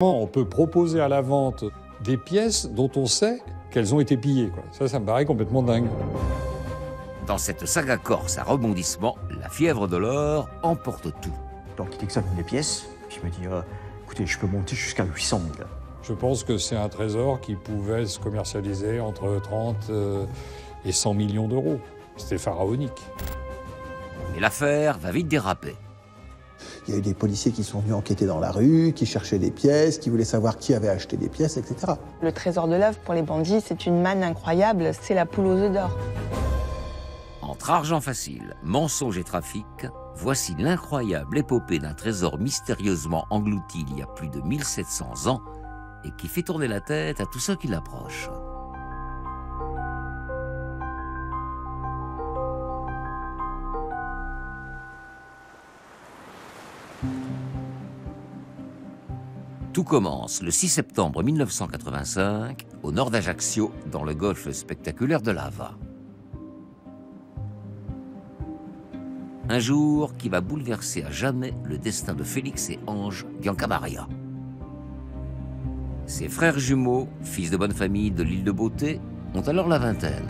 On peut proposer à la vente des pièces dont on sait qu'elles ont été pillées, quoi. Ça me paraît complètement dingue. Dans cette saga corse à rebondissement, la fièvre de l'or emporte tout. Donc il examine les pièces, puis il me dit écoutez, je peux monter jusqu'à 800 000. Je pense que c'est un trésor qui pouvait se commercialiser entre 30 et 100 millions d'euros. C'était pharaonique. Mais l'affaire va vite déraper. Il y a eu des policiers qui sont venus enquêter dans la rue, qui cherchaient des pièces, qui voulaient savoir qui avait acheté des pièces, etc. Le trésor de l'œuvre, pour les bandits, c'est une manne incroyable, c'est la poule aux œufs d'or. Entre argent facile, mensonge et trafic, voici l'incroyable épopée d'un trésor mystérieusement englouti il y a plus de 1700 ans et qui fait tourner la tête à tous ceux qui l'approchent. Tout commence le 6 septembre 1985, au nord d'Ajaccio, dans le golfe spectaculaire de Lava. Un jour qui va bouleverser à jamais le destin de Félix et Ange Biancamaria. Ses frères jumeaux, fils de bonne famille de l'île de Beauté, ont alors la vingtaine.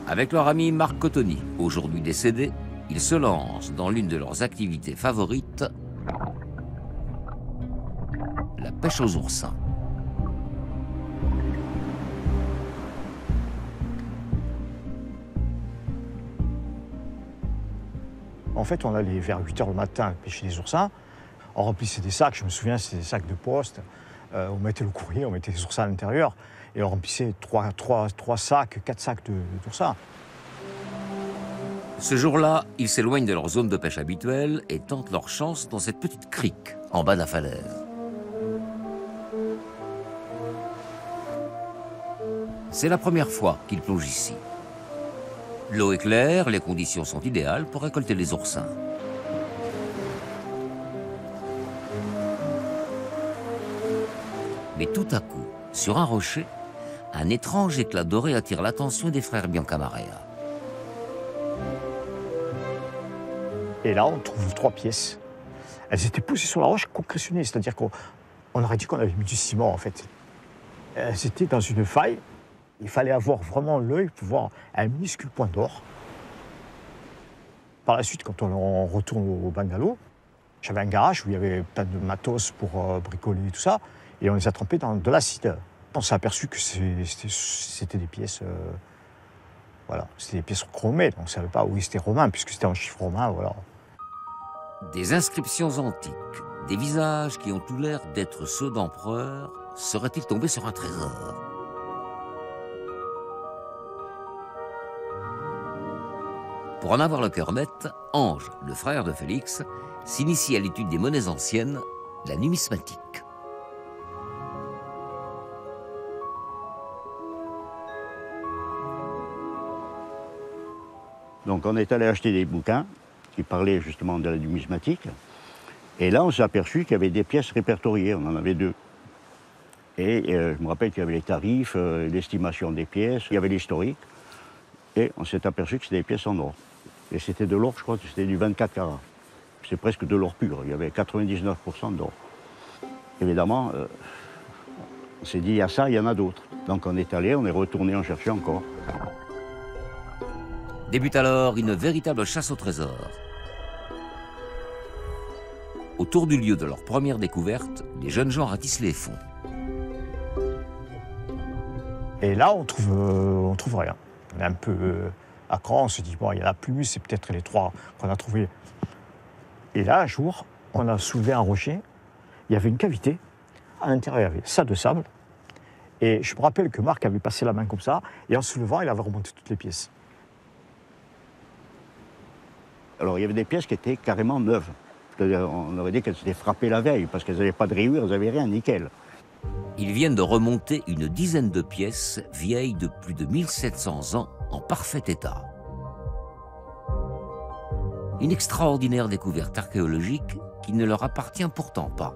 Avec leur ami Marc Cottoni, aujourd'hui décédé, ils se lancent dans l'une de leurs activités favorites, la pêche aux oursins. En fait, on allait vers 8 h le matin pêcher les oursins. On remplissait des sacs, je me souviens, c'était des sacs de poste. On mettait le courrier, on mettait les oursins à l'intérieur. Et on remplissait 4 sacs d'oursins. Ce jour-là, ils s'éloignent de leur zone de pêche habituelle et tentent leur chance dans cette petite crique, en bas de la falaise. C'est la première fois qu'ils plongent ici. L'eau est claire, les conditions sont idéales pour récolter les oursins. Mais tout à coup, sur un rocher, un étrange éclat doré attire l'attention des frères Biancamaria. Et là, on trouve 3 pièces. Elles étaient poussées sur la roche, concrétionnées, c'est-à-dire qu'on aurait dit qu'on avait mis du ciment, en fait. Elles étaient dans une faille. Il fallait avoir vraiment l'œil pour voir un minuscule point d'or. Par la suite, quand on retourne au bungalow, j'avais un garage où il y avait plein de matos pour bricoler et tout ça, et on les a trempés dans de l'acide. On s'est aperçu que c'était des pièces, voilà, c'était des pièces chromées. On ne savait pas où c'était romain, puisque c'était en chiffre romain, voilà. Des inscriptions antiques, des visages qui ont tout l'air d'être ceux d'empereurs, seraient-ils tombés sur un trésor ? Pour en avoir le cœur net, Ange, le frère de Félix, s'initie à l'étude des monnaies anciennes, la numismatique. Donc on est allé acheter des bouquins qui parlaient justement de la numismatique. Et là, on s'est aperçu qu'il y avait des pièces répertoriées, on en avait 2. Et je me rappelle qu'il y avait les tarifs, l'estimation des pièces, il y avait l'historique. Et on s'est aperçu que c'était des pièces en or. Et c'était de l'or, je crois que c'était du 24 carats. C'est presque de l'or pur, il y avait 99% d'or. Évidemment, on s'est dit, il y a ça, il y en a d'autres. Donc on est allé, on est retourné en chercher encore. Débute alors une véritable chasse au trésor. Autour du lieu de leur première découverte, les jeunes gens ratissent les fonds. Et là, on trouve rien. On est un peu à cran, on se dit, bon, il y en a plus, c'est peut-être les 3 qu'on a trouvés. Et là, un jour, on a soulevé un rocher, il y avait une cavité, à l'intérieur, il y avait ça de sable. Et je me rappelle que Marc avait passé la main comme ça, et en soulevant, il avait remonté toutes les pièces. Alors il y avait des pièces qui étaient carrément neuves. On aurait dit qu'elles s'étaient frappées la veille, parce qu'elles n'avaient pas de rayures, elles n'avaient rien, nickel. Ils viennent de remonter une dizaine de pièces vieilles de plus de 1700 ans en parfait état. Une extraordinaire découverte archéologique qui ne leur appartient pourtant pas.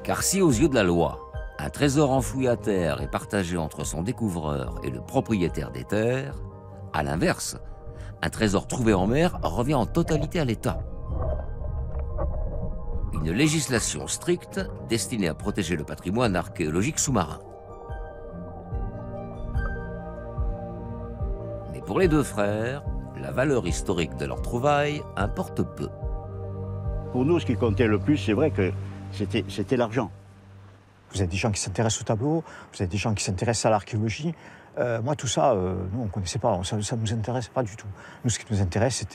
Car si aux yeux de la loi, un trésor enfoui à terre est partagé entre son découvreur et le propriétaire des terres, à l'inverse, un trésor trouvé en mer revient en totalité à l'État. Une législation stricte destinée à protéger le patrimoine archéologique sous-marin. Mais pour les deux frères, la valeur historique de leurs trouvailles importe peu. Pour nous, ce qui comptait le plus, c'est vrai que c'était l'argent. Vous avez des gens qui s'intéressent au tableau, vous avez des gens qui s'intéressent à l'archéologie. Moi, tout ça, nous, on ne connaissait pas, ça ne nous intéresse pas du tout. Nous, ce qui nous intéresse,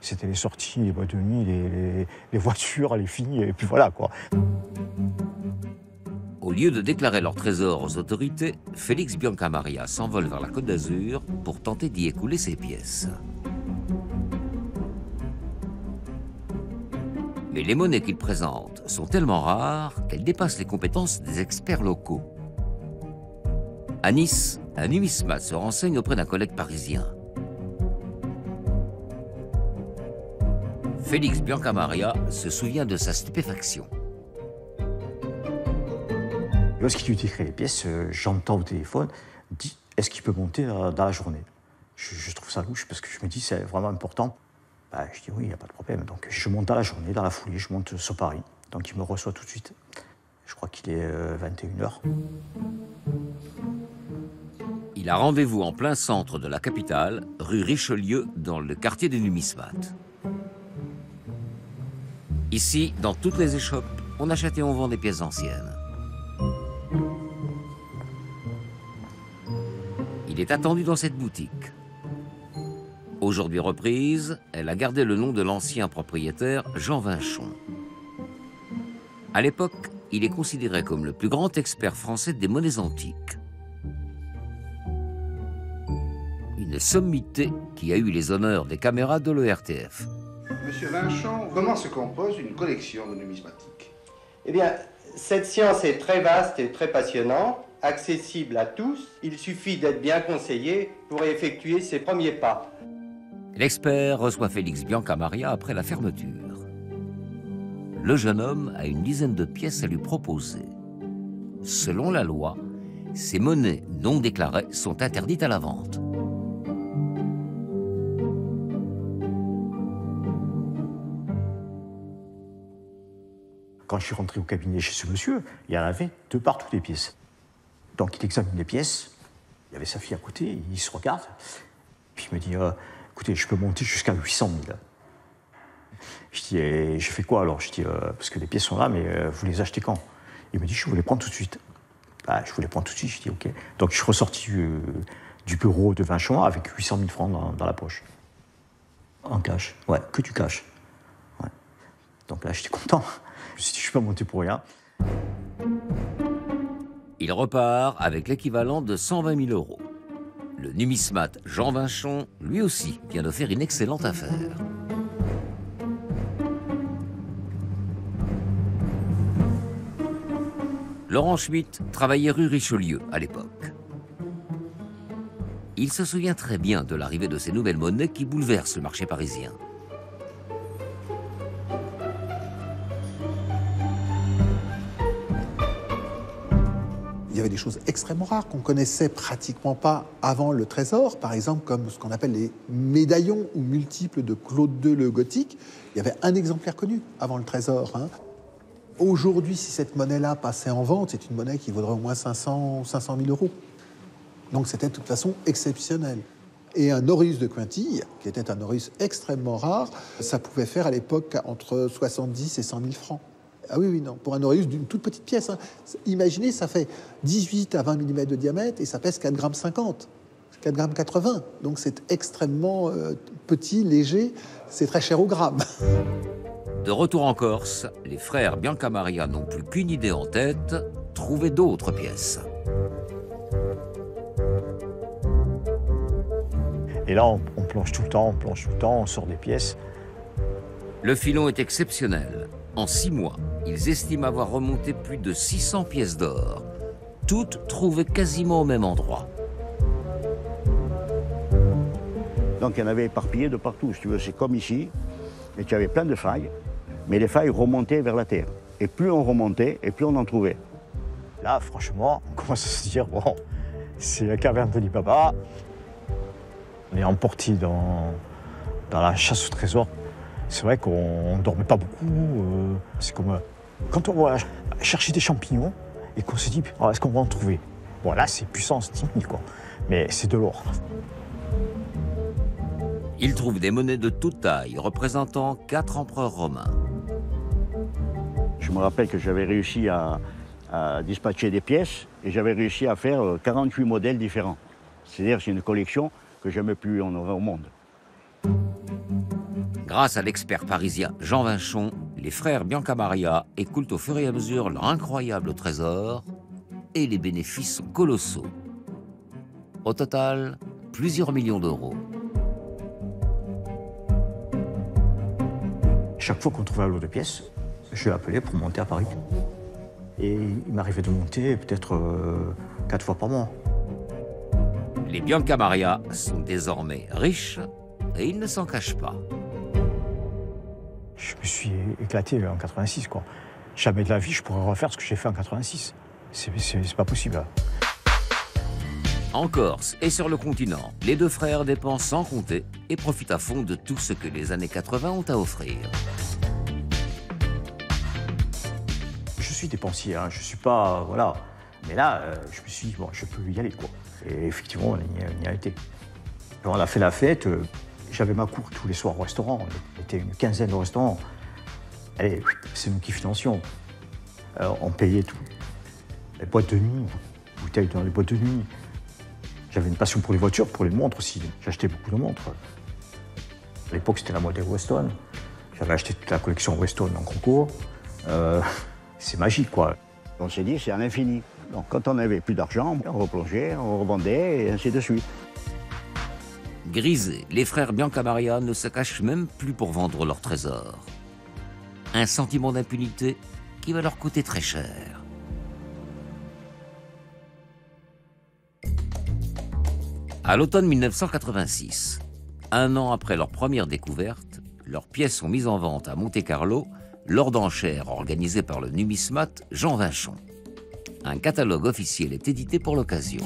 c'était les sorties, les boîtes de nuit, les voitures, les filles, et puis voilà, quoi. Au lieu de déclarer leur trésor aux autorités, Félix Biancamaria s'envole vers la Côte d'Azur pour tenter d'y écouler ses pièces. Mais les monnaies qu'il présente sont tellement rares qu'elles dépassent les compétences des experts locaux. À Nice, un numismate se renseigne auprès d'un collègue parisien. Félix Biancamaria se souvient de sa stupéfaction. Lorsqu'il lui décrit les pièces, j'entends au téléphone, dit est-ce qu'il peut monter dans la journée. Je trouve ça louche parce que je me dis c'est vraiment important. Je dis oui, il n'y a pas de problème. Donc je monte dans la journée, dans la foulée, je monte sur Paris. Donc il me reçoit tout de suite. Je crois qu'il est 21h. Il a rendez-vous en plein centre de la capitale, rue Richelieu, dans le quartier des numismates. Ici, dans toutes les échoppes, on achète et on vend des pièces anciennes. Il est attendu dans cette boutique. Aujourd'hui reprise, elle a gardé le nom de l'ancien propriétaire Jean Vinchon. À l'époque, il est considéré comme le plus grand expert français des monnaies antiques. Une sommité qui a eu les honneurs des caméras de l'ERTF. Monsieur Vinchon, comment se compose une collection de numismatique? Eh bien, cette science est très vaste et très passionnante, accessible à tous. Il suffit d'être bien conseillé pour effectuer ses premiers pas. L'expert reçoit Félix Biancamaria après la fermeture. Le jeune homme a une dizaine de pièces à lui proposer. Selon la loi, ces monnaies non déclarées sont interdites à la vente. Quand je suis rentré au cabinet chez ce monsieur, il y en avait de partout des pièces. Donc il examine les pièces, il y avait sa fille à côté, il se regarde, puis il me dit écoutez, je peux monter jusqu'à 800 000. Je dis je fais quoi alors? Je dis parce que les pièces sont là, mais vous les achetez quand? Il me dit je vous les prends tout de suite. Je vous les prends tout de suite, je dis ok. Donc je suis ressorti du bureau de Vinchon avec 800 000 francs dans la poche. En cash, ouais, que du cash. Ouais. Donc là j'étais content. Je me suis dit, je ne suis pas monté pour rien. Il repart avec l'équivalent de 120 000 euros. Le numismate Jean Vinchon, lui aussi, vient de faire une excellente affaire. Laurent Schmitt travaillait rue Richelieu à l'époque. Il se souvient très bien de l'arrivée de ces nouvelles monnaies qui bouleversent le marché parisien. Il y avait des choses extrêmement rares qu'on connaissait pratiquement pas avant le Trésor, par exemple comme ce qu'on appelle les médaillons ou multiples de Claude II le Gothique. Il y avait un exemplaire connu avant le Trésor. Aujourd'hui, si cette monnaie-là passait en vente, c'est une monnaie qui vaudrait au moins 500 000 euros. Donc c'était de toute façon exceptionnel. Et un auréus de Quintilles, qui était un auréus extrêmement rare, ça pouvait faire à l'époque entre 70 et 100 000 francs. Ah oui, non, pour un auréus d'une toute petite pièce. Imaginez, ça fait 18 à 20 mm de diamètre et ça pèse 4,50 g, 4,80 g. Donc c'est extrêmement petit, léger, c'est très cher au gramme. De retour en Corse, les frères Biancamaria n'ont plus qu'une idée en tête, trouver d'autres pièces. Et là, on plonge tout le temps, on sort des pièces. Le filon est exceptionnel. En 6 mois, ils estiment avoir remonté plus de 600 pièces d'or, toutes trouvées quasiment au même endroit. Donc il y en avait éparpillé de partout, si tu veux. C'est comme ici, et tu avais plein de failles, mais les failles remontaient vers la terre. Et plus on remontait, et plus on en trouvait. Là, franchement, on commence à se dire, bon, c'est la caverne d'Ali Baba. On est emporté dans la chasse au trésor. C'est vrai qu'on ne dormait pas beaucoup. C'est comme quand on va chercher des champignons et qu'on se dit oh, est-ce qu'on va en trouver. Bon là c'est puissance 10 000 quoi, mais c'est de l'or. Il trouve des monnaies de toute taille représentant 4 empereurs romains. Je me rappelle que j'avais réussi à dispatcher des pièces et j'avais réussi à faire 48 modèles différents. C'est-à-dire c'est une collection que jamais pu en avoir au monde. Grâce à l'expert parisien Jean Vinchon, les frères Biancamaria écoulent au fur et à mesure leur incroyable trésor et les bénéfices sont colossaux. Au total, plusieurs millions d'euros. Chaque fois qu'on trouvait un lot de pièces, je l'appelais pour monter à Paris. Et il m'arrivait de monter peut-être 4 fois par mois. Les Biancamaria sont désormais riches et ils ne s'en cachent pas. Je me suis éclaté en 86, quoi. Jamais de la vie je pourrais refaire ce que j'ai fait en 86. C'est pas possible. En Corse et sur le continent, les deux frères dépensent sans compter et profitent à fond de tout ce que les années 80 ont à offrir. Je suis dépensier, hein, je suis pas... Voilà. Mais là, je me suis dit, bon, je peux y aller, quoi. Et effectivement, on y a été. Alors, on a fait la fête, j'avais ma cour tous les soirs au restaurant. On était une quinzaine de restaurants. Allez, c'est nous qui financions. Alors, on payait tout. Les boîtes de nuit, bouteilles dans les boîtes de nuit. J'avais une passion pour les voitures, pour les montres aussi. J'achetais beaucoup de montres. À l'époque, c'était la mode des Weston. J'avais acheté toute la collection Weston en concours. C'est magique, quoi. On s'est dit, c'est à l'infini. Donc, quand on n'avait plus d'argent, on replongeait, on revendait, et ainsi de suite. Grisés, les frères Biancamaria ne se cachent même plus pour vendre leur trésor. Un sentiment d'impunité qui va leur coûter très cher. À l'automne 1986, un an après leur première découverte, leurs pièces sont mises en vente à Monte-Carlo lors d'enchères organisées par le numismate Jean Vinchon. Un catalogue officiel est édité pour l'occasion.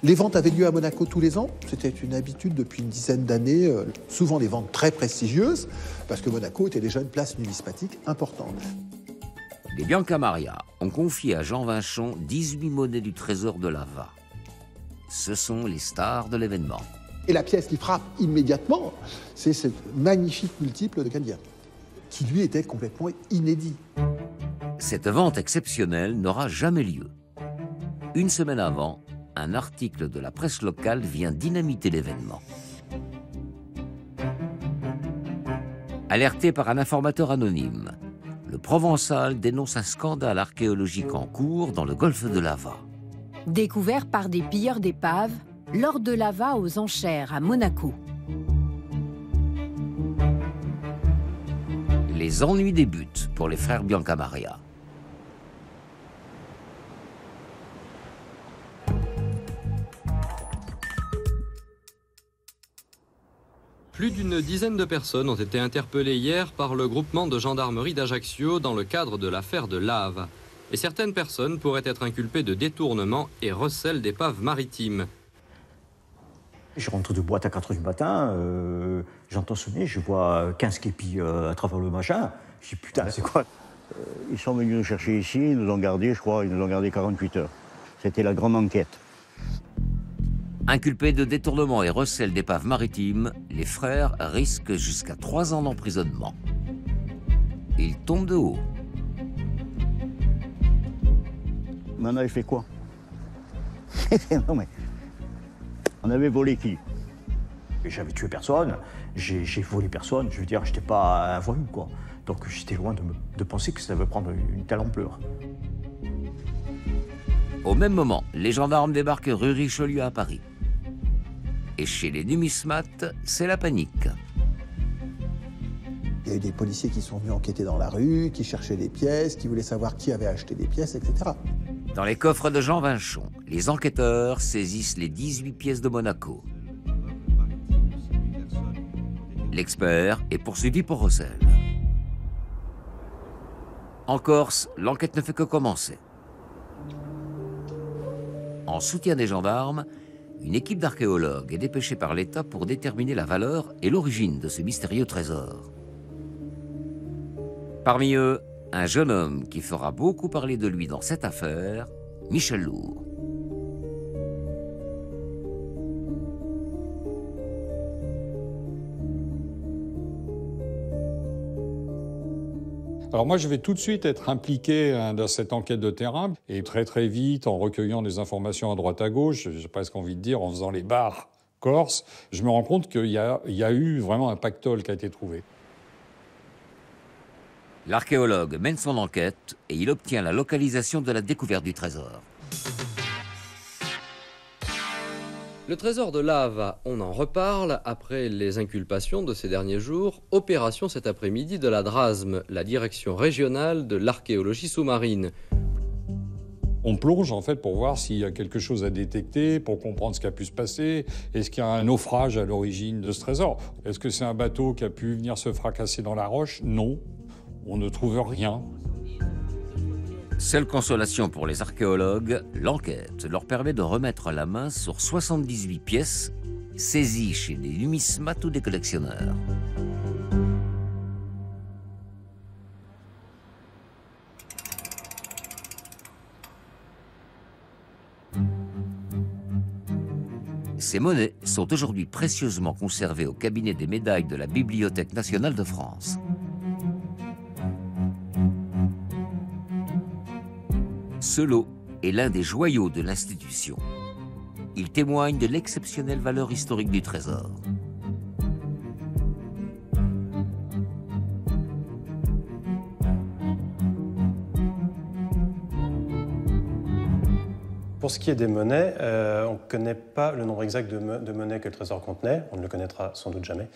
Les ventes avaient lieu à Monaco tous les ans. C'était une habitude depuis une dizaine d'années. Souvent des ventes très prestigieuses, parce que Monaco était déjà une place numismatique importante. Les Biancamaria ont confié à Jean Vinchon 18 monnaies du trésor de Lava. Ce sont les stars de l'événement. Et la pièce qui frappe immédiatement, c'est ce magnifique multiple de Cadia, qui lui était complètement inédit. Cette vente exceptionnelle n'aura jamais lieu. Une semaine avant, un article de la presse locale vient dynamiter l'événement. Alerté par un informateur anonyme, le Provençal dénonce un scandale archéologique en cours dans le golfe de Lava. Découvert par des pilleurs d'épaves lors de Lava aux enchères à Monaco. Les ennuis débutent pour les frères Biancamaria. Plus d'une dizaine de personnes ont été interpellées hier par le groupement de gendarmerie d'Ajaccio dans le cadre de l'affaire de Lave. Et certaines personnes pourraient être inculpées de détournement et recel d'épaves maritimes. Je rentre de boîte à 4h du matin, j'entends sonner, je vois 15 képis à travers le machin. Je dis putain, c'est quoi? Ils sont venus nous chercher ici, ils nous ont gardés, je crois, ils nous ont gardés 48 heures. C'était la grande enquête. Inculpés de détournement et recel d'épaves maritimes, les frères risquent jusqu'à 3 ans d'emprisonnement. Ils tombent de haut. Mais on avait fait quoi? Non mais... On avait volé qui? J'avais tué personne, j'ai volé personne, je veux dire, j'étais pas un voyou, quoi. Donc j'étais loin de penser que ça devait prendre une telle ampleur. Au même moment, les gendarmes débarquent rue Richelieu à Paris. Et chez les numismates, c'est la panique. Il y a eu des policiers qui sont venus enquêter dans la rue, qui cherchaient des pièces, qui voulaient savoir qui avait acheté des pièces, etc. Dans les coffres de Jean Vinchon, les enquêteurs saisissent les 18 pièces de Monaco. L'expert est poursuivi pour recel. En Corse, l'enquête ne fait que commencer. En soutien des gendarmes, une équipe d'archéologues est dépêchée par l'État pour déterminer la valeur et l'origine de ce mystérieux trésor. Parmi eux, un jeune homme qui fera beaucoup parler de lui dans cette affaire, Michel Lourd. Alors moi, je vais tout de suite être impliqué dans cette enquête de terrain et très vite, en recueillant des informations à droite à gauche, j'ai presque envie de dire en faisant les bars corses, je me rends compte qu'il y a eu vraiment un pactole qui a été trouvé. L'archéologue mène son enquête et il obtient la localisation de la découverte du trésor. Le trésor de Lava, on en reparle après les inculpations de ces derniers jours. Opération cet après-midi de la DRASM, la direction régionale de l'archéologie sous-marine. On plonge en fait pour voir s'il y a quelque chose à détecter, pour comprendre ce qui a pu se passer. Est-ce qu'il y a un naufrage à l'origine de ce trésor? Est-ce que c'est un bateau qui a pu venir se fracasser dans la roche? Non, on ne trouve rien. Seule consolation pour les archéologues, l'enquête leur permet de remettre la main sur 78 pièces saisies chez des numismates ou des collectionneurs. Ces monnaies sont aujourd'hui précieusement conservées au cabinet des médailles de la Bibliothèque nationale de France. Ce lot est l'un des joyaux de l'institution. Il témoigne de l'exceptionnelle valeur historique du trésor. Pour ce qui est des monnaies, on ne connaît pas le nombre exact de monnaies que le trésor contenait, on ne le connaîtra sans doute jamais,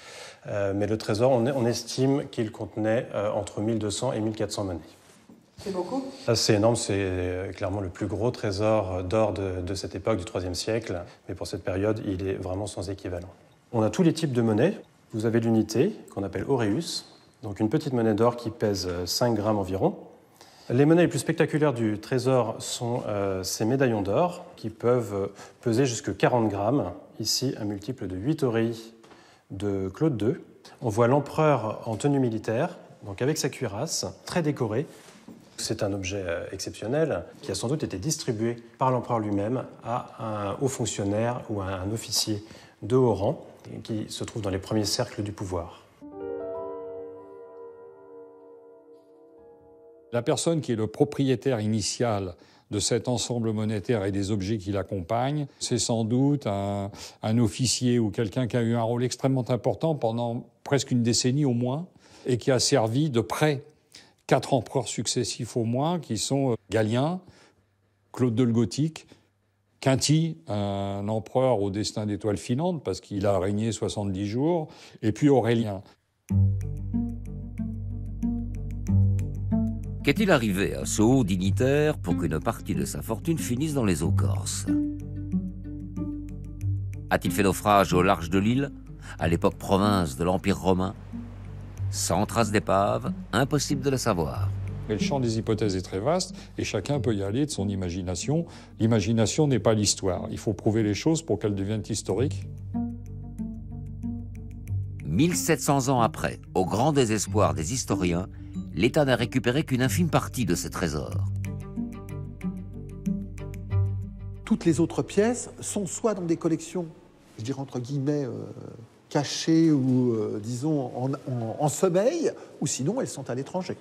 mais le trésor, on estime qu'il contenait entre 1200 et 1400 monnaies. C'est beaucoup? C'est énorme, c'est clairement le plus gros trésor d'or de cette époque, du IIIe siècle, mais pour cette période, il est vraiment sans équivalent. On a tous les types de monnaies. Vous avez l'unité, qu'on appelle auréus, donc une petite monnaie d'or qui pèse 5 grammes environ. Les monnaies les plus spectaculaires du trésor sont ces médaillons d'or qui peuvent peser jusqu'à 40 grammes. Ici, un multiple de 8 auréis de Claude II. On voit l'empereur en tenue militaire, donc avec sa cuirasse, très décorée. C'est un objet exceptionnel qui a sans doute été distribué par l'empereur lui-même à un haut fonctionnaire ou à un officier de haut rang qui se trouve dans les premiers cercles du pouvoir. La personne qui est le propriétaire initial de cet ensemble monétaire et des objets qui l'accompagnent, c'est sans doute un officier ou quelqu'un qui a eu un rôle extrêmement important pendant presque une décennie au moins et qui a servi de près 4 empereurs successifs au moins, qui sont Galien, Claude II le Gothique, Quinty, un empereur au destin d'étoile filante, parce qu'il a régné 70 jours, et puis Aurélien. Qu'est-il arrivé à ce haut dignitaire pour qu'une partie de sa fortune finisse dans les eaux corses? A-t-il fait naufrage au large de l'île, à l'époque province de l'Empire romain? Sans trace d'épave, impossible de le savoir. Mais le champ des hypothèses est très vaste et chacun peut y aller de son imagination. L'imagination n'est pas l'histoire. Il faut prouver les choses pour qu'elles deviennent historiques. 1700 ans après, au grand désespoir des historiens, l'État n'a récupéré qu'une infime partie de ce trésor. Toutes les autres pièces sont soit dans des collections, je dirais entre guillemets, cachées ou, disons, en sommeil, ou sinon elles sont à l'étranger.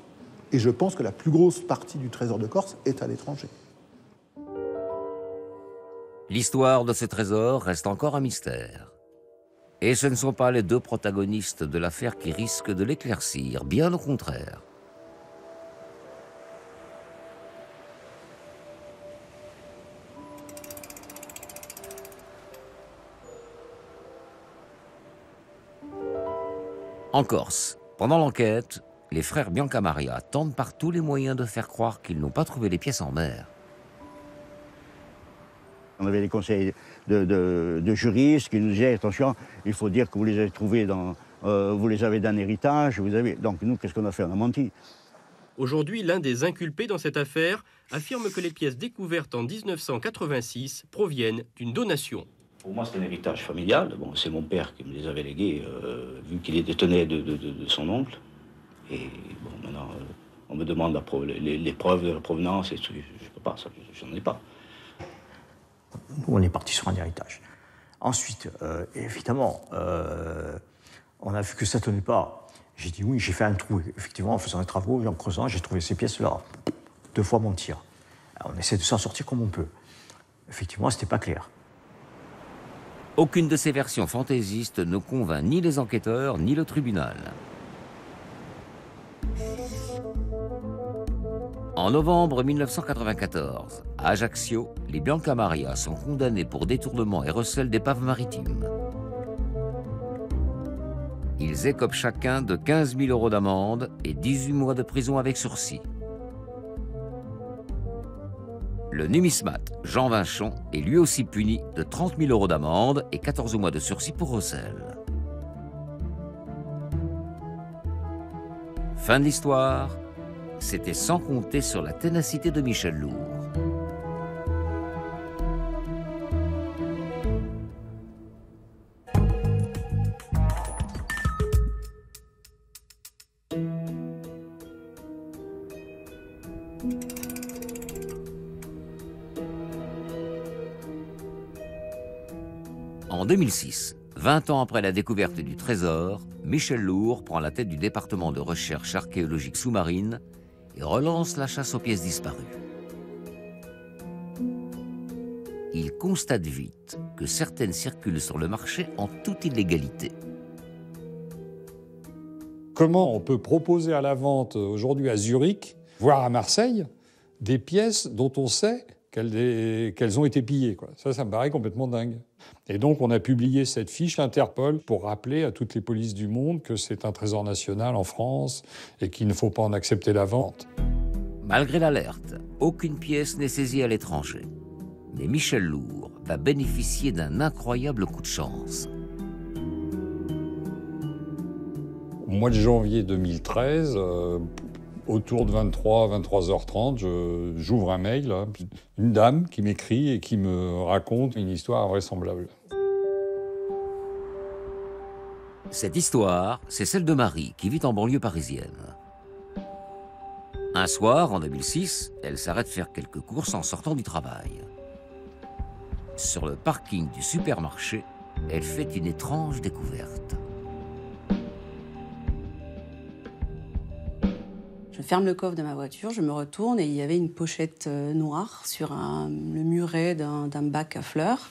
Et je pense que la plus grosse partie du trésor de Corse est à l'étranger. L'histoire de ce trésor reste encore un mystère. Et ce ne sont pas les deux protagonistes de l'affaire qui risquent de l'éclaircir, bien au contraire. En Corse, pendant l'enquête, les frères Biancamaria tentent par tous les moyens de faire croire qu'ils n'ont pas trouvé les pièces en mer. On avait des conseils de juristes qui nous disaient « Attention, il faut dire que vous les avez trouvés vous les avez d'un héritage. Donc nous, qu'est-ce qu'on a fait? On a menti. » Aujourd'hui, l'un des inculpés dans cette affaire affirme que les pièces découvertes en 1986 proviennent d'une donation. Pour moi, c'est un héritage familial. Bon, c'est mon père qui me les avait légués, vu qu'il les détenait de son oncle. Et bon, maintenant, on me demande les preuves de la provenance, et je ne peux pas, ça, je n'en ai pas. Nous, on est parti sur un héritage. Ensuite, évidemment, on a vu que ça ne tenait pas. J'ai dit oui, j'ai fait un trou. Effectivement, en faisant les travaux, en creusant, j'ai trouvé ces pièces-là. 2 fois mon tir. Alors, on essaie de s'en sortir comme on peut. Effectivement, ce n'était pas clair. Aucune de ces versions fantaisistes ne convainc ni les enquêteurs ni le tribunal. En novembre 1994, à Ajaccio, les Bianca Maria sont condamnés pour détournement et recel d'épaves maritimes. Ils écopent chacun de 15 000 € d'amende et 18 mois de prison avec sursis. Le numismate Jean Vinchon est lui aussi puni de 30 000 € d'amende et 14 mois de sursis pour recel. Fin de l'histoire, c'était sans compter sur la ténacité de Michel Lourd. En 2006, 20 ans après la découverte du trésor, Michel Lourd prend la tête du département de recherche archéologique sous-marine et relance la chasse aux pièces disparues. Il constate vite que certaines circulent sur le marché en toute illégalité. Comment on peut proposer à la vente aujourd'hui à Zurich, voire à Marseille, des pièces dont on sait qu'elles ont été pillées, quoi. Ça me paraît complètement dingue. Et donc, on a publié cette fiche Interpol pour rappeler à toutes les polices du monde que c'est un trésor national en France et qu'il ne faut pas en accepter la vente. Malgré l'alerte, aucune pièce n'est saisie à l'étranger. Mais Michel Lourd va bénéficier d'un incroyable coup de chance. Au mois de janvier 2013, autour de 23h30, j'ouvre un mail, là, une dame qui m'écrit et qui me raconte une histoire invraisemblable. Cette histoire, c'est celle de Marie, qui vit en banlieue parisienne. Un soir, en 2006, elle s'arrête faire quelques courses en sortant du travail. Sur le parking du supermarché, elle fait une étrange découverte. Je ferme le coffre de ma voiture, je me retourne et il y avait une pochette noire sur le muret d'un bac à fleurs.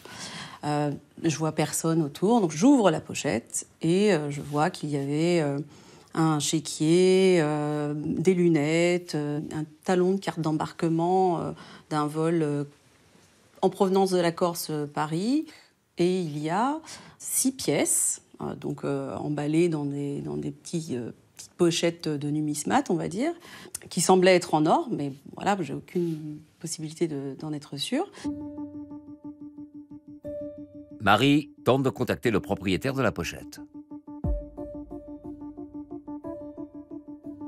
Je vois personne autour, donc j'ouvre la pochette et je vois qu'il y avait un chéquier, des lunettes, un talon de carte d'embarquement d'un vol en provenance de la Corse-Paris. Et il y a 6 pièces, donc emballées dans des petites pochettes de numismate, on va dire, qui semblaient être en or, mais voilà, j'ai aucune possibilité d'en être sûre. Marie tente de contacter le propriétaire de la pochette.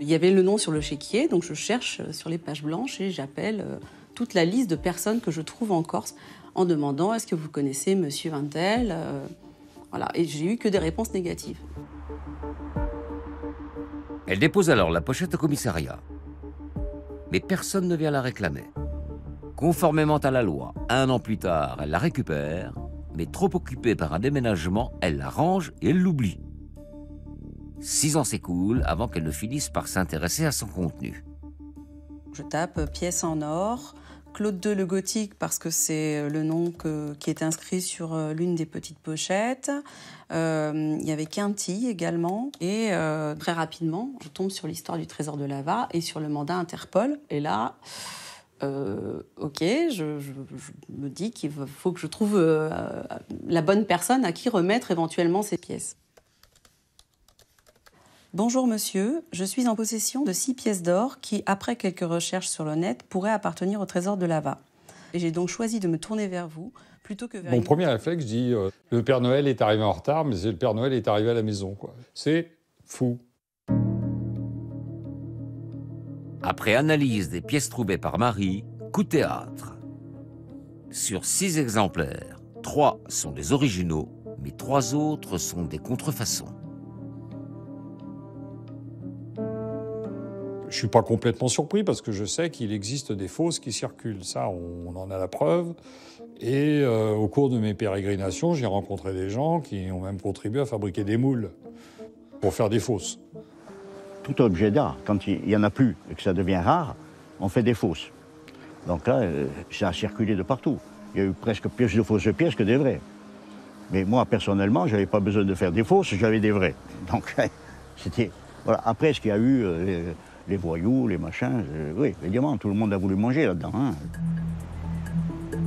Il y avait le nom sur le chéquier, donc je cherche sur les pages blanches et j'appelle toute la liste de personnes que je trouve en Corse en demandant « Est-ce que vous connaissez Monsieur Vintel ?» Voilà, et j'ai eu que des réponses négatives. Elle dépose alors la pochette au commissariat. Mais personne ne vient la réclamer. Conformément à la loi, 1 an plus tard, elle la récupère, mais trop occupée par un déménagement, elle la range et elle l'oublie. 6 ans s'écoulent avant qu'elle ne finisse par s'intéresser à son contenu. Je tape pièce en or, Claude II le Gothique parce que c'est le nom qui est inscrit sur l'une des petites pochettes. Il y avait Quinty également. Et très rapidement, je tombe sur l'histoire du trésor de Lava et sur le mandat Interpol. Et là, ok, je me dis qu'il faut que je trouve la bonne personne à qui remettre éventuellement ces pièces. Bonjour monsieur, je suis en possession de 6 pièces d'or qui, après quelques recherches sur le net, pourraient appartenir au trésor de Lava. Et j'ai donc choisi de me tourner vers vous plutôt que vers... Mon premier réflexe, je dis le Père Noël est arrivé en retard, mais le Père Noël est arrivé à la maison, quoi. C'est fou. Après analyse des pièces trouvées par Marie, coup de théâtre. Sur 6 exemplaires, 3 sont des originaux, mais 3 autres sont des contrefaçons. Je ne suis pas complètement surpris parce que je sais qu'il existe des fausses qui circulent. Ça, on en a la preuve. Et au cours de mes pérégrinations, j'ai rencontré des gens qui ont même contribué à fabriquer des moules pour faire des fausses. Tout objet d'art, quand il n'y en a plus et que ça devient rare, on fait des fausses. Donc là, ça a circulé de partout. Il y a eu presque plus de fausses pièces que des vraies. Mais moi, personnellement, je n'avais pas besoin de faire des fausses, j'avais des vraies. Donc c'était... Voilà. Après, ce qu'il y a eu, les voyous, les machins, oui, évidemment, tout le monde a voulu manger là-dedans. Hein.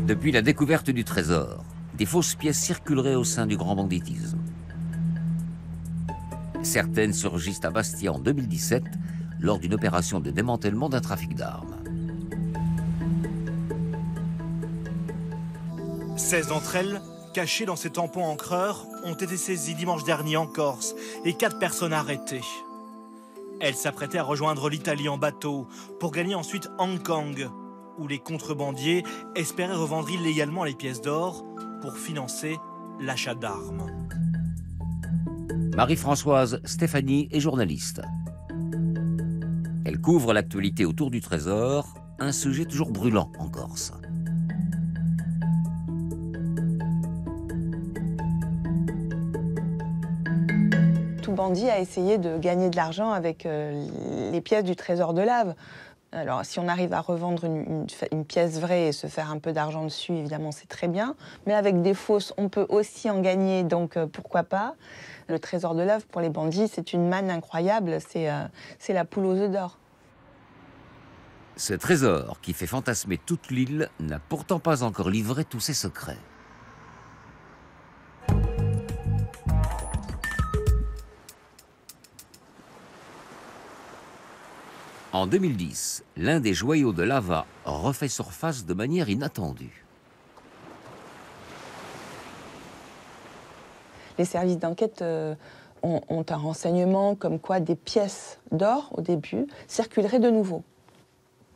Depuis la découverte du trésor, des fausses pièces circuleraient au sein du grand banditisme. Certaines surgissent à Bastia en 2017 lors d'une opération de démantèlement d'un trafic d'armes. 16 d'entre elles, cachées dans ces tampons encreurs, ont été saisies dimanche dernier en Corse et 4 personnes arrêtées. Elles s'apprêtaient à rejoindre l'Italie en bateau pour gagner ensuite Hong Kong, où les contrebandiers espéraient revendre illégalement les pièces d'or pour financer l'achat d'armes. Marie-Françoise Stéphanie est journaliste. Elle couvre l'actualité autour du trésor, un sujet toujours brûlant en Corse. Tout bandit a essayé de gagner de l'argent avec les pièces du trésor de Lave. Alors, si on arrive à revendre une pièce vraie et se faire un peu d'argent dessus, évidemment, c'est très bien. Mais avec des fausses, on peut aussi en gagner, donc pourquoi pas. Le trésor de Lave, pour les bandits, c'est une manne incroyable, c'est la poule aux œufs d'or. Ce trésor, qui fait fantasmer toute l'île, n'a pourtant pas encore livré tous ses secrets. En 2010, l'un des joyaux de Lava refait surface de manière inattendue. Les services d'enquête ont un renseignement comme quoi des pièces d'or, au début, circuleraient de nouveau.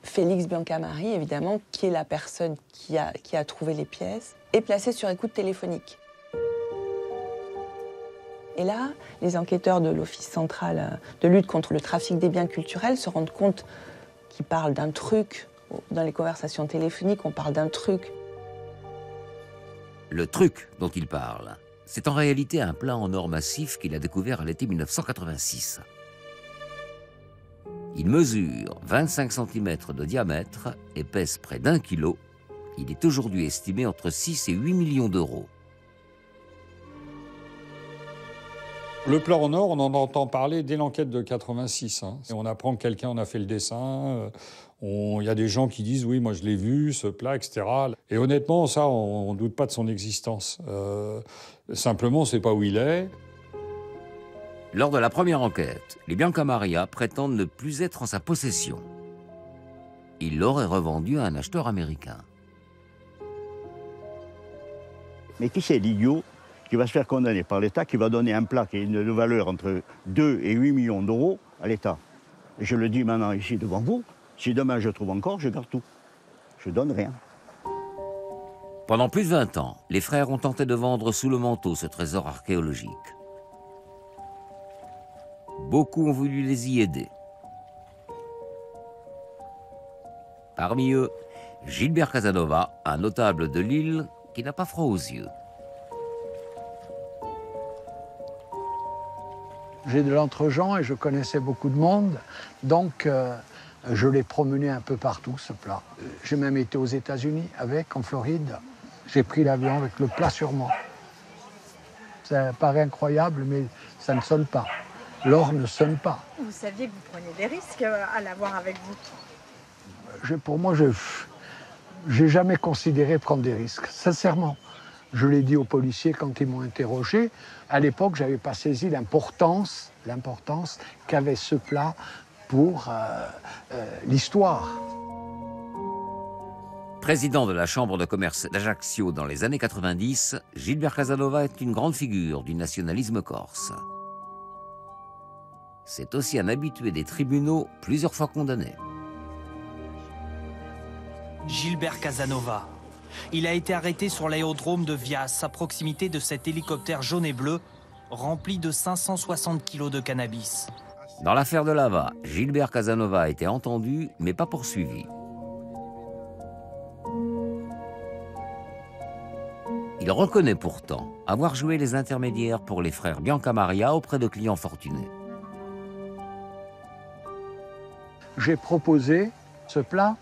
Félix Biancamari, évidemment, qui est la personne qui a trouvé les pièces, est placé sur écoute téléphonique. Et là, les enquêteurs de l'Office central de lutte contre le trafic des biens culturels se rendent compte qu'ils parlent d'un truc. Dans les conversations téléphoniques, on parle d'un truc. Le truc dont il parle, c'est en réalité un plat en or massif qu'il a découvert à l'été 1986. Il mesure 25 cm de diamètre et pèse près d'1 kilo. Il est aujourd'hui estimé entre 6 et 8 millions d'euros. Le plat en or, on en entend parler dès l'enquête de 86. Hein. Et on apprend que quelqu'un en a fait le dessin. Il y a des gens qui disent « oui, moi je l'ai vu, ce plat, etc. » Et honnêtement, ça, on ne doute pas de son existence. Simplement, on ne sait pas où il est. Lors de la première enquête, les Biancamari prétendent ne plus être en sa possession. Il l'aurait revendu à un acheteur américain. Mais qui c'est l'idiot qui va se faire condamner par l'État, qui va donner un plat qui a une valeur entre 2 et 8 millions d'euros à l'État? Et je le dis maintenant ici devant vous, si demain je trouve encore, je garde tout. Je donne rien. Pendant plus de 20 ans, les frères ont tenté de vendre sous le manteau ce trésor archéologique. Beaucoup ont voulu les y aider. Parmi eux, Gilbert Casanova, un notable de l'île qui n'a pas froid aux yeux. J'ai de l'entre-gens et je connaissais beaucoup de monde, donc je l'ai promené un peu partout, ce plat. J'ai même été aux États-Unis avec, en Floride. J'ai pris l'avion avec le plat sur moi. Ça paraît incroyable, mais ça ne sonne pas. L'or ne sonne pas. Vous saviez que vous preniez des risques à l'avoir avec vous? Pour moi, je n'ai jamais considéré prendre des risques, sincèrement. Je l'ai dit aux policiers quand ils m'ont interrogé. À l'époque, je n'avais pas saisi l'importance qu'avait ce plat pour l'histoire. Président de la Chambre de commerce d'Ajaccio dans les années 90, Gilbert Casanova est une grande figure du nationalisme corse. C'est aussi un habitué des tribunaux plusieurs fois condamné. Gilbert Casanova, Il a été arrêté sur l'aérodrome de Vias, à proximité de cet hélicoptère jaune et bleu, rempli de 560 kilos de cannabis. Dans l'affaire de Lava, Gilbert Casanova a été entendu, mais pas poursuivi. Il reconnaît pourtant avoir joué les intermédiaires pour les frères Biancamaria auprès de clients fortunés. J'ai proposé ce plat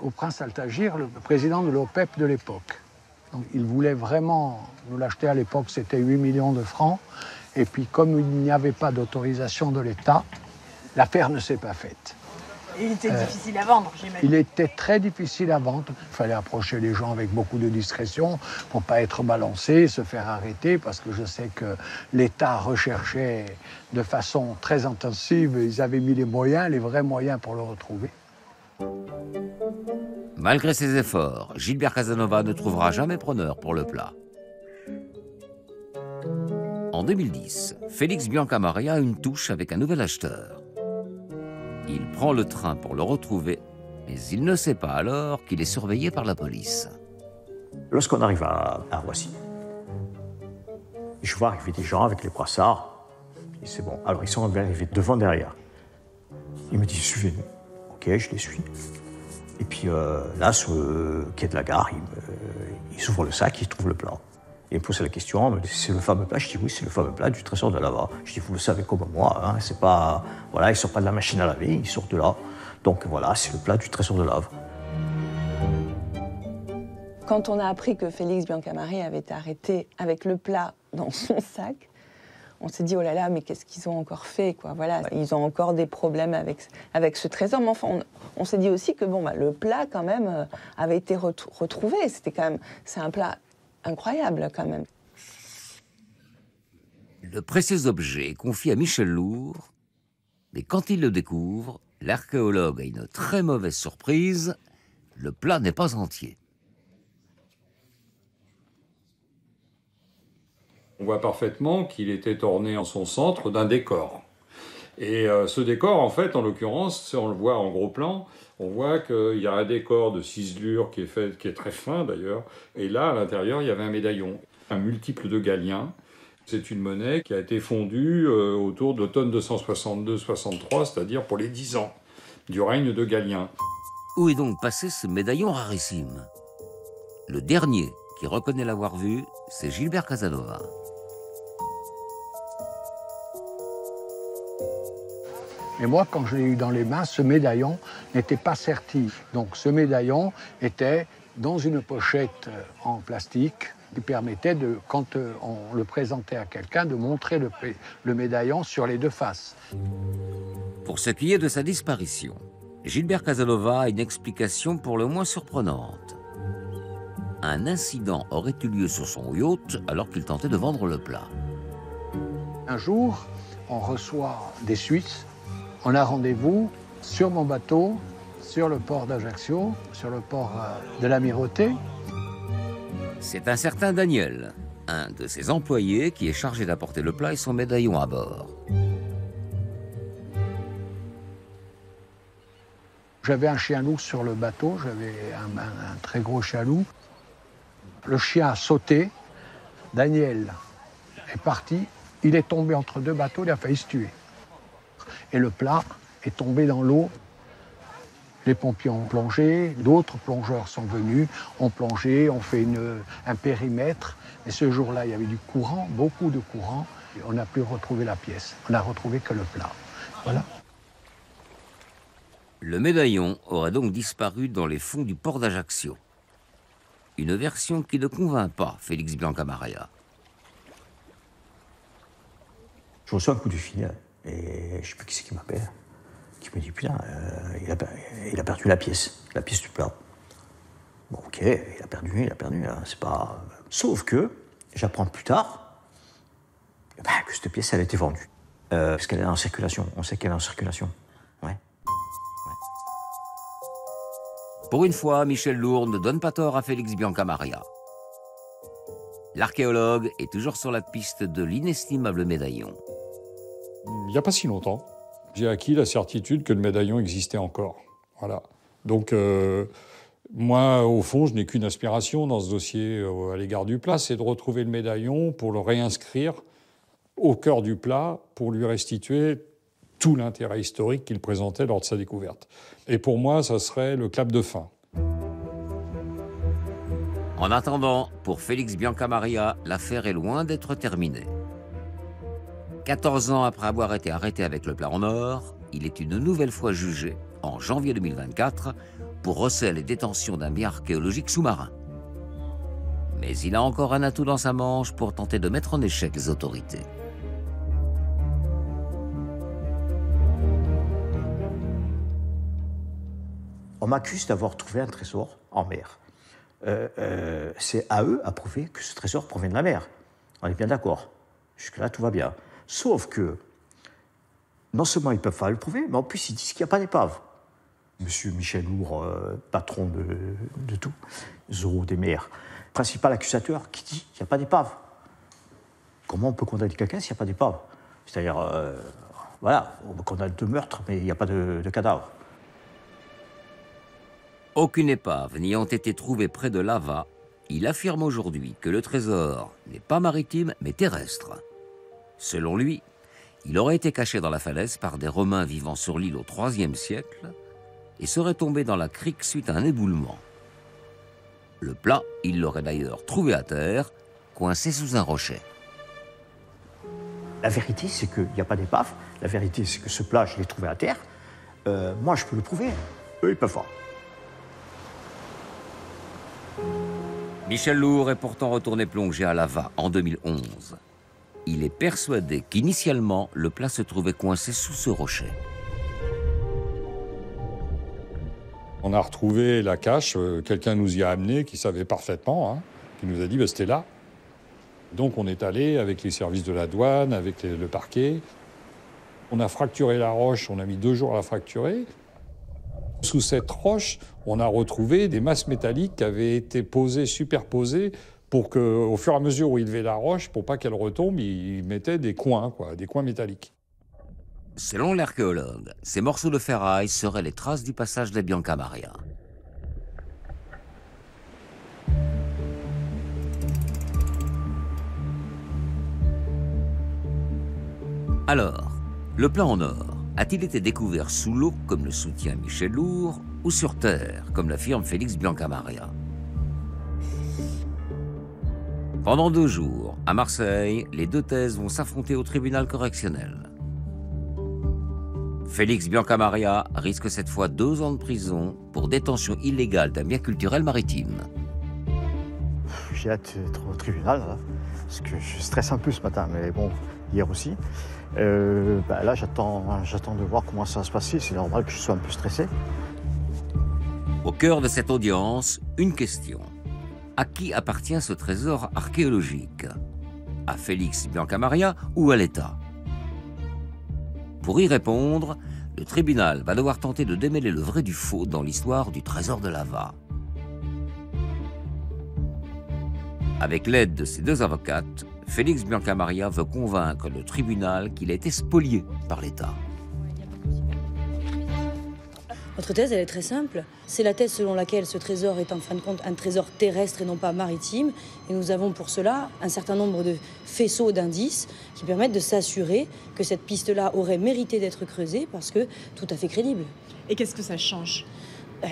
au prince Altagir, le président de l'OPEP de l'époque. Donc, il voulait vraiment nous l'acheter à l'époque, c'était 8 millions de francs. Et puis, comme il n'y avait pas d'autorisation de l'État, l'affaire ne s'est pas faite. Il était difficile à vendre, j'imagine. Il était très difficile à vendre. Il fallait approcher les gens avec beaucoup de discrétion pour ne pas être balancé, se faire arrêter, parce que je sais que l'État recherchait de façon très intensive. Ils avaient mis les moyens, les vrais moyens pour le retrouver. Malgré ses efforts, Gilbert Casanova ne trouvera jamais preneur pour le plat. En 2010, Félix Biancamaria a une touche avec un nouvel acheteur. Il prend le train pour le retrouver, mais il ne sait pas alors qu'il est surveillé par la police. Lorsqu'on arrive à Roissy, je vois arriver des gens avec les brassards. Et c'est bon. Alors ils sont arrivés devant, derrière. Ils me disent suivez-nous. Ok, je les suis. Et puis là, sur le quai de la gare, ils ouvrent le sac, ils trouvent le plat. Et ils me posent la question, me disent, c'est le fameux plat. Je dis oui, c'est le fameux plat du trésor de Lava. Je dis vous le savez comme moi, hein, c'est pas, voilà, ils sortent pas de la machine à laver, ils sortent de là. Donc voilà, c'est le plat du trésor de Lava. Quand on a appris que Félix Biancamaria avait été arrêté avec le plat dans son sac, on s'est dit, oh là là, mais qu'est-ce qu'ils ont encore fait, quoi. Voilà, ils ont encore des problèmes avec ce trésor. Mais enfin, on s'est dit aussi que bon, bah, le plat, quand même, avait été retrouvé. C'était quand même, c'est un plat incroyable, quand même. Le précieux objet est confié à Michel Lourd, mais quand il le découvre, l'archéologue a une très mauvaise surprise. Le plat n'est pas entier. On voit parfaitement qu'il était orné en son centre d'un décor. Et ce décor, en fait, en l'occurrence, on le voit en gros plan, on voit qu'il y a un décor de ciselure qui est très fin d'ailleurs. Et là, à l'intérieur, il y avait un médaillon, un multiple de Galien. C'est une monnaie qui a été fondue autour d'automne 262-63, c'est-à-dire pour les 10 ans du règne de Galien. Où est donc passé ce médaillon rarissime? Le dernier qui reconnaît l'avoir vu, c'est Gilbert Casanova. Et moi, quand je l'ai eu dans les mains, ce médaillon n'était pas serti. Donc ce médaillon était dans une pochette en plastique qui permettait, quand on le présentait à quelqu'un, de montrer le médaillon sur les deux faces. Pour ce qui est de sa disparition, Gilbert Casanova a une explication pour le moins surprenante. Un incident aurait eu lieu sur son yacht alors qu'il tentait de vendre le plat. Un jour, on reçoit des Suisses. On a rendez-vous sur mon bateau, sur le port d'Ajaccio, sur le port de l'Amirauté. C'est un certain Daniel, un de ses employés qui est chargé d'apporter le plat et son médaillon à bord. J'avais un chien-loup sur le bateau, j'avais un très gros chien-loup. Le chien a sauté, Daniel est parti, il est tombé entre deux bateaux, il a failli se tuer. Et le plat est tombé dans l'eau. Les pompiers ont plongé, d'autres plongeurs sont venus, ont plongé, ont fait un périmètre. Et ce jour-là, il y avait du courant, beaucoup de courant. Et on n'a plus retrouvé la pièce. On n'a retrouvé que le plat. Voilà. Le médaillon aurait donc disparu dans les fonds du port d'Ajaccio. Une version qui ne convainc pas Félix Biancamaria. Je reçois un coup de fil et je ne sais plus qui c'est qui m'appelle, qui me dit putain, il a perdu la pièce du plat. Bon, ok, il a perdu, hein, c'est pas. Sauf que j'apprends plus tard que cette pièce elle a été vendue. Parce qu'elle est en circulation, on sait qu'elle est en circulation. Ouais. Pour une fois, Michel Lourd ne donne pas tort à Félix Biancamaria. L'archéologue est toujours sur la piste de l'inestimable médaillon. Il n'y a pas si longtemps, j'ai acquis la certitude que le médaillon existait encore. Voilà. Donc, Moi, au fond, je n'ai qu'une aspiration dans ce dossier à l'égard du plat, c'est de retrouver le médaillon pour le réinscrire au cœur du plat, pour lui restituer tout l'intérêt historique qu'il présentait lors de sa découverte. Et pour moi, ça serait le clap de fin. En attendant, pour Félix Biancamaria, l'affaire est loin d'être terminée. 14 ans après avoir été arrêté avec le plat en or, il est une nouvelle fois jugé, en janvier 2024, pour recel et détention d'un bien archéologique sous-marin. Mais il a encore un atout dans sa manche pour tenter de mettre en échec les autorités. On m'accuse d'avoir trouvé un trésor en mer. C'est à eux à prouver que ce trésor provient de la mer. On est bien d'accord. Jusque-là, tout va bien. Sauf que, non seulement ils ne peuvent pas le prouver, mais en plus ils disent qu'il n'y a pas d'épave. Monsieur Michel Lourd, patron de tout, Zorro des mers, principal accusateur, qui dit qu'il n'y a pas d'épave. Comment on peut condamner quelqu'un s'il n'y a pas d'épave? C'est-à-dire, voilà, on condamne 2 meurtres, mais il n'y a pas de cadavre. Aucune épave n'ayant été trouvée près de Lava, il affirme aujourd'hui que le trésor n'est pas maritime, mais terrestre. Selon lui, il aurait été caché dans la falaise par des Romains vivant sur l'île au IIIe siècle et serait tombé dans la crique suite à un éboulement. Le plat, il l'aurait d'ailleurs trouvé à terre, coincé sous un rocher. La vérité, c'est qu'il n'y a pas d'épave. La vérité, c'est que ce plat, je l'ai trouvé à terre. Moi, je peux le prouver. Eux, ils ne peuvent pas. Michel Lourd est pourtant retourné plonger à Lava en 2011. Il est persuadé qu'initialement, le plat se trouvait coincé sous ce rocher. On a retrouvé la cache, quelqu'un nous y a amené, qui savait parfaitement, qui nous a dit c'était là. Donc on est allé avec les services de la douane, avec le parquet. On a fracturé la roche, on a mis 2 jours à la fracturer. Sous cette roche, on a retrouvé des masses métalliques qui avaient été posées, superposées, pour qu'au fur et à mesure où il levait la roche, pour pas qu'elle retombe, il mettait des coins métalliques. Selon l'archéologue, ces morceaux de ferraille seraient les traces du passage des Biancamaria. Alors, le plat en or a-t-il été découvert sous l'eau, comme le soutient Michel Lourd, ou sur terre, comme l'affirme Félix Biancamaria? Pendant 2 jours, à Marseille, les 2 thèses vont s'affronter au tribunal correctionnel. Félix Biancamaria risque cette fois 2 ans de prison pour détention illégale d'un bien culturel maritime. J'ai hâte d'être au tribunal, là, parce que je stresse un peu ce matin, mais bon, hier aussi. Là, j'attends de voir comment ça va se passer. C'est normal que je sois un peu stressé. Au cœur de cette audience, une question. À qui appartient ce trésor archéologique? À Félix Biancamaria ou à l'État? Pour y répondre, le tribunal va devoir tenter de démêler le vrai du faux dans l'histoire du trésor de Lava. Avec l'aide de ses 2 avocates, Félix Biancamaria veut convaincre le tribunal qu'il a été spolié par l'État. Notre thèse, elle est très simple. C'est la thèse selon laquelle ce trésor est en fin de compte un trésor terrestre et non pas maritime. Et nous avons pour cela un certain nombre de faisceaux d'indices qui permettent de s'assurer que cette piste-là aurait mérité d'être creusée parce que tout à fait crédible. Et qu'est-ce que ça change ?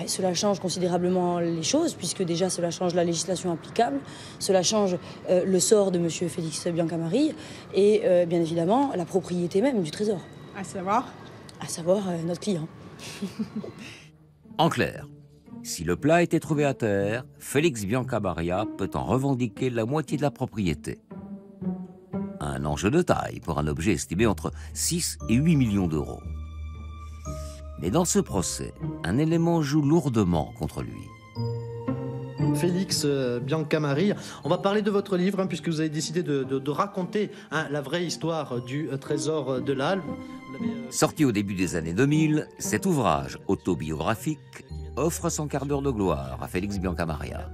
Cela change considérablement les choses, puisque déjà cela change la législation applicable, cela change le sort de M. Félix Biancamaria et bien évidemment la propriété même du trésor. À savoir ? À savoir notre client. En clair, si le plat a été trouvé à terre, Félix Biancamaria peut en revendiquer la moitié de la propriété. Un enjeu de taille pour un objet estimé entre 6 et 8 millions d'euros. Mais dans ce procès, un élément joue lourdement contre lui. Félix Biancamaria, on va parler de votre livre, puisque vous avez décidé de raconter la vraie histoire du trésor de l'Albe. Sorti au début des années 2000, cet ouvrage autobiographique offre son quart d'heure de gloire à Félix Biancamaria.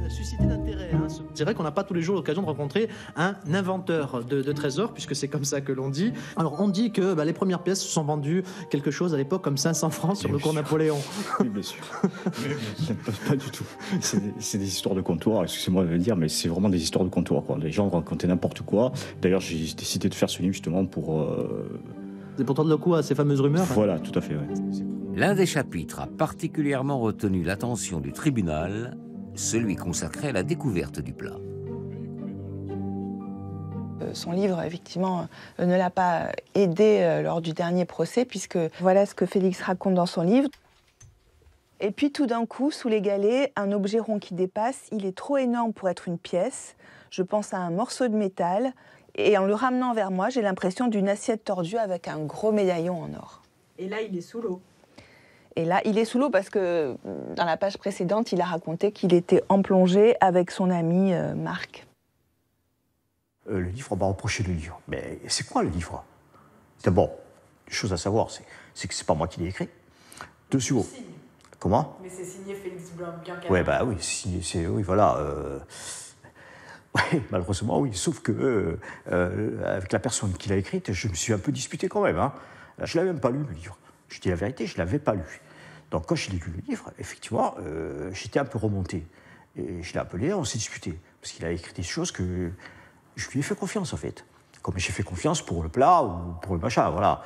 Suscité d'intérêt. C'est vrai qu'on n'a pas tous les jours l'occasion de rencontrer un inventeur de trésors, puisque c'est comme ça que l'on dit. Alors on dit que les premières pièces se sont vendues quelque chose à l'époque comme 500 francs sur le cours Napoléon. Oui, bien sûr. Pas du tout. C'est des histoires de comptoir, excusez-moi de le dire, mais c'est vraiment des histoires de comptoir, quoi. Les gens racontaient n'importe quoi. D'ailleurs, j'ai décidé de faire ce livre justement pour... C'est pour tordre le cou à ces fameuses rumeurs. Voilà, tout à fait, ouais. L'un des chapitres a particulièrement retenu l'attention du tribunal, celui consacré à la découverte du plat. Son livre, effectivement, ne l'a pas aidé lors du dernier procès, puisque voilà ce que Félix raconte dans son livre. Et puis tout d'un coup, sous les galets, un objet rond qui dépasse, il est trop énorme pour être une pièce. Je pense à un morceau de métal, et en le ramenant vers moi, j'ai l'impression d'une assiette tordue avec un gros médaillon en or. Et là, il est sous l'eau. Et là, il est sous l'eau parce que dans la page précédente, il a raconté qu'il était en plongée avec son ami Marc. Le livre, on m'a reproché le livre. Mais c'est quoi le livre? D'abord, une chose à savoir, c'est que c'est pas moi qui l'ai écrit. Dessus, comment? Mais c'est signé Félix Biancamaria. Ouais, bah oui, oui, voilà. Ouais, malheureusement, oui. Sauf que avec la personne qui l'a écrite, je me suis un peu disputé quand même. Hein. Je l'avais même pas lu le livre. Je dis la vérité, je ne l'avais pas lu. Donc quand j'ai lu le livre, effectivement, j'étais un peu remonté. Et je l'ai appelé, on s'est disputé. Parce qu'il a écrit des choses que je lui ai fait confiance, en fait. Comme j'ai fait confiance pour le plat ou pour le machin, voilà.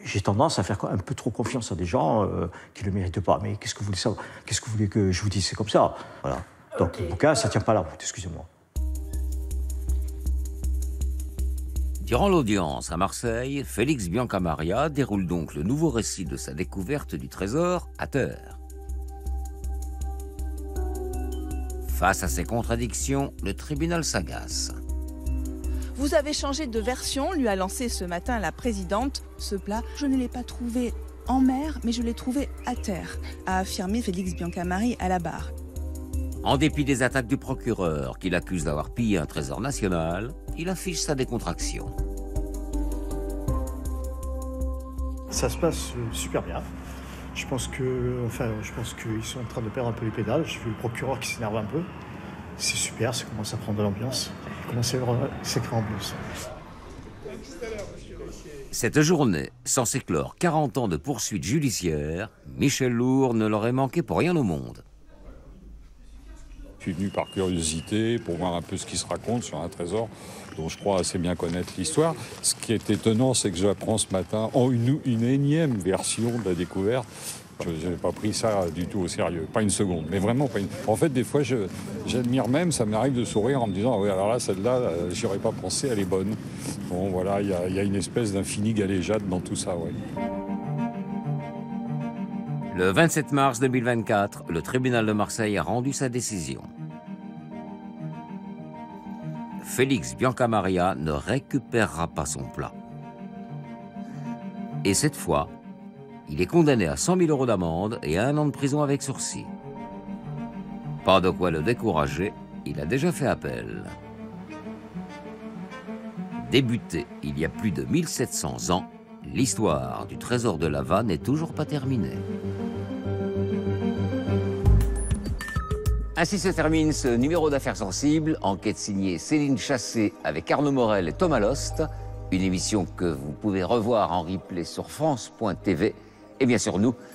J'ai tendance à faire un peu trop confiance à des gens qui ne le méritent pas. Mais qu'est-ce que vous voulez savoir? Qu'est-ce que vous voulez que je vous dise? C'est comme ça. Voilà. Donc le bouquin, ça ne tient pas la route, excusez-moi. Durant l'audience à Marseille, Félix Biancamaria déroule donc le nouveau récit de sa découverte du trésor à terre. Face à ces contradictions, le tribunal s'agace. Vous avez changé de version, lui a lancé ce matin la présidente. Ce plat, je ne l'ai pas trouvé en mer, mais je l'ai trouvé à terre, a affirmé Félix Biancamaria à la barre. En dépit des attaques du procureur qui l'accuse d'avoir pillé un trésor national, il affiche sa décontraction. Ça se passe super bien. Je pense qu'ils sont en train de perdre un peu les pédales. J'ai vu le procureur qui s'énerve un peu. C'est super, ça commence à prendre de l'ambiance. Ça commence à s'écrire en plus. Cette journée, censée clore 40 ans de poursuites judiciaires, Michel Lourd ne l'aurait manqué pour rien au monde. Je suis venu par curiosité pour voir un peu ce qui se raconte sur un trésor dont je crois assez bien connaître l'histoire. Ce qui est étonnant, c'est que j'apprends ce matin une énième version de la découverte. Je n'avais pas pris ça du tout au sérieux, pas une seconde, mais vraiment pas une... En fait, des fois, j'admire même, ça m'arrive de sourire en me disant « oui, alors là, celle-là, j'y aurais pas pensé, elle est bonne ». Bon, voilà, il y a une espèce d'infini galéjade dans tout ça, oui. Le 27 mars 2024, le tribunal de Marseille a rendu sa décision. Félix Biancamaria ne récupérera pas son plat. Et cette fois, il est condamné à 100 000 € d'amende et à 1 an de prison avec sursis. Pas de quoi le décourager, il a déjà fait appel. Débutée il y a plus de 1700 ans, l'histoire du trésor de Lava n'est toujours pas terminée. Ainsi se termine ce numéro d'Affaires sensibles, enquête signée Céline Chassé avec Arnaud Morel et Thomas Lost, une émission que vous pouvez revoir en replay sur France.tv. Et bien sûr, nous,